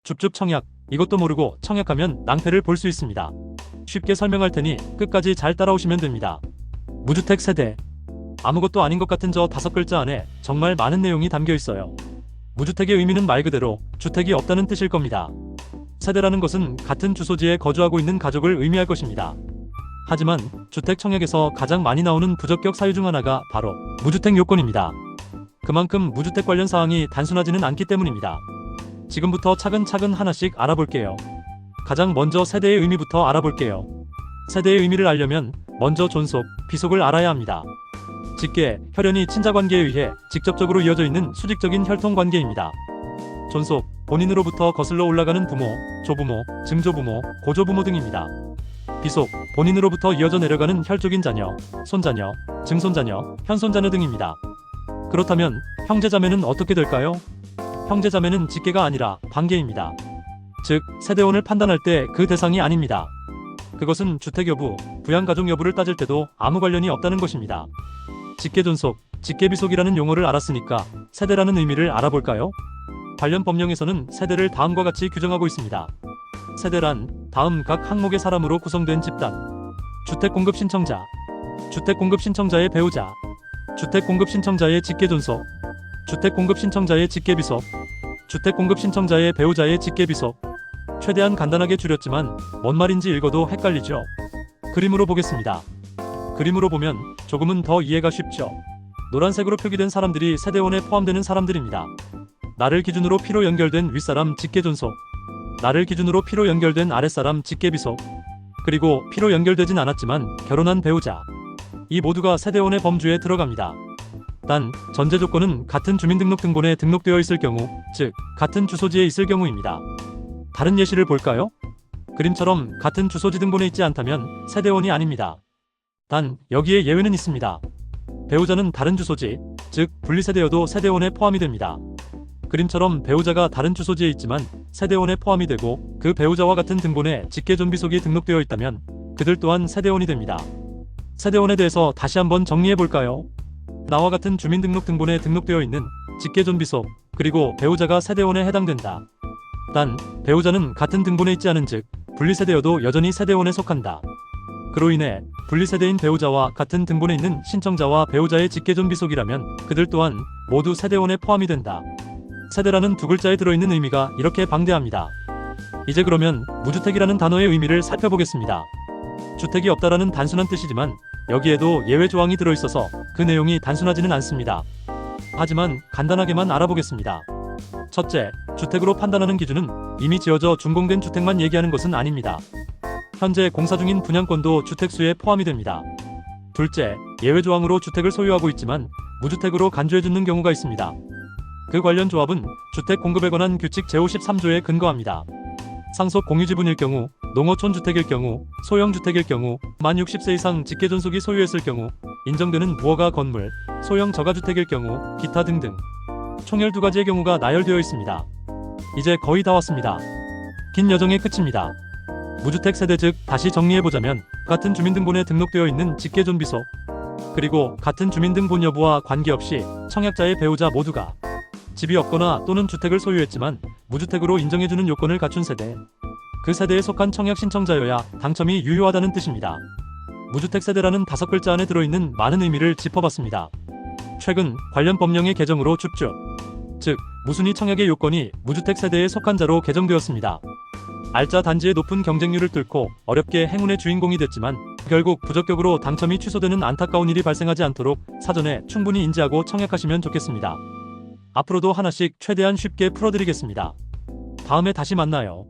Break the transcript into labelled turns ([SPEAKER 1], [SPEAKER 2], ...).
[SPEAKER 1] 줍줍 청약, 이것도 모르고 청약하면 낭패를 볼 수 있습니다. 쉽게 설명할 테니 끝까지 잘 따라오시면 됩니다. 무주택 세대. 아무것도 아닌 것 같은 저 5글자 안에 정말 많은 내용이 담겨 있어요. 무주택의 의미는 말 그대로 주택이 없다는 뜻일 겁니다. 세대라는 것은 같은 주소지에 거주하고 있는 가족을 의미할 것입니다. 하지만 주택 청약에서 가장 많이 나오는 부적격 사유 중 하나가 바로 무주택 요건입니다. 그만큼 무주택 관련 사항이 단순하지는 않기 때문입니다. 지금부터 차근차근 하나씩 알아볼게요. 가장 먼저 세대의 의미부터 알아볼게요. 세대의 의미를 알려면 먼저 존속, 비속을 알아야 합니다. 직계, 혈연이 친자관계에 의해 직접적으로 이어져 있는 수직적인 혈통관계입니다. 존속, 본인으로부터 거슬러 올라가는 부모, 조부모, 증조부모, 고조부모 등입니다. 비속, 본인으로부터 이어져 내려가는 혈족인 자녀, 손자녀, 증손자녀, 현손자녀 등입니다. 그렇다면 형제자매는 어떻게 될까요? 형제자매는 직계가 아니라 관계입니다. 즉, 세대원을 판단할 때 그 대상이 아닙니다. 그것은 주택 여부, 부양가족 여부를 따질 때도 아무 관련이 없다는 것입니다. 직계존속, 직계비속이라는 용어를 알았으니까 세대라는 의미를 알아볼까요? 관련 법령에서는 세대를 다음과 같이 규정하고 있습니다. 세대란 다음 각 항목의 사람으로 구성된 집단. 주택공급 신청자, 주택공급 신청자의 배우자, 주택공급 신청자의 직계존속, 주택공급 신청자의 직계비속, 주택공급 신청자의 배우자의 직계비속. 최대한 간단하게 줄였지만 뭔 말인지 읽어도 헷갈리죠? 그림으로 보겠습니다. 그림으로 보면 조금은 더 이해가 쉽죠? 노란색으로 표기된 사람들이 세대원에 포함되는 사람들입니다. 나를 기준으로 피로 연결된 윗사람 직계존속, 나를 기준으로 피로 연결된 아랫사람 직계비속, 그리고 피로 연결되진 않았지만 결혼한 배우자. 이 모두가 세대원의 범주에 들어갑니다. 단, 전제 조건은 같은 주민등록등본에 등록되어 있을 경우, 즉, 같은 주소지에 있을 경우입니다. 다른 예시를 볼까요? 그림처럼 같은 주소지 등본에 있지 않다면 세대원이 아닙니다. 단, 여기에 예외는 있습니다. 배우자는 다른 주소지, 즉, 분리세대여도 세대원에 포함이 됩니다. 그림처럼 배우자가 다른 주소지에 있지만 세대원에 포함이 되고 그 배우자와 같은 등본에 직계존비속이 등록되어 있다면 그들 또한 세대원이 됩니다. 세대원에 대해서 다시 한번 정리해볼까요? 나와 같은 주민등록등본에 등록되어 있는 직계존비속, 그리고 배우자가 세대원에 해당된다. 단, 배우자는 같은 등본에 있지 않은즉 분리세대여도 여전히 세대원에 속한다. 그로 인해 분리세대인 배우자와 같은 등본에 있는 신청자와 배우자의 직계존비속이라면 그들 또한 모두 세대원에 포함이 된다. 세대라는 두 글자에 들어있는 의미가 이렇게 방대합니다. 이제 그러면 무주택이라는 단어의 의미를 살펴보겠습니다. 주택이 없다라는 단순한 뜻이지만 여기에도 예외 조항이 들어있어서 그 내용이 단순하지는 않습니다. 하지만 간단하게만 알아보겠습니다. 첫째, 주택으로 판단하는 기준은 이미 지어져 준공된 주택만 얘기하는 것은 아닙니다. 현재 공사 중인 분양권도 주택수에 포함이 됩니다. 둘째, 예외 조항으로 주택을 소유하고 있지만 무주택으로 간주해주는 경우가 있습니다. 그 관련 조합은 주택 공급에 관한 규칙 제53조에 근거합니다. 상속 공유지분일 경우, 농어촌 주택일 경우, 소형 주택일 경우, 만 60세 이상 직계존속이 소유했을 경우, 인정되는 무허가 건물, 소형 저가주택일 경우, 기타 등등. 총 12가지의 경우가 나열되어 있습니다. 이제 거의 다 왔습니다. 긴 여정의 끝입니다. 무주택 세대 즉 다시 정리해보자면 같은 주민등본에 등록되어 있는 직계존비속, 그리고 같은 주민등본 여부와 관계없이 청약자의 배우자 모두가 집이 없거나 또는 주택을 소유했지만 무주택으로 인정해주는 요건을 갖춘 세대. 그 세대에 속한 청약 신청자여야 당첨이 유효하다는 뜻입니다. 무주택 세대라는 5글자 안에 들어있는 많은 의미를 짚어봤습니다. 최근 관련 법령의 개정으로 줍줍, 즉 무순위 청약의 요건이 무주택 세대에 속한 자로 개정되었습니다. 알짜 단지의 높은 경쟁률을 뚫고 어렵게 행운의 주인공이 됐지만 결국 부적격으로 당첨이 취소되는 안타까운 일이 발생하지 않도록 사전에 충분히 인지하고 청약하시면 좋겠습니다. 앞으로도 하나씩 최대한 쉽게 풀어드리겠습니다. 다음에 다시 만나요.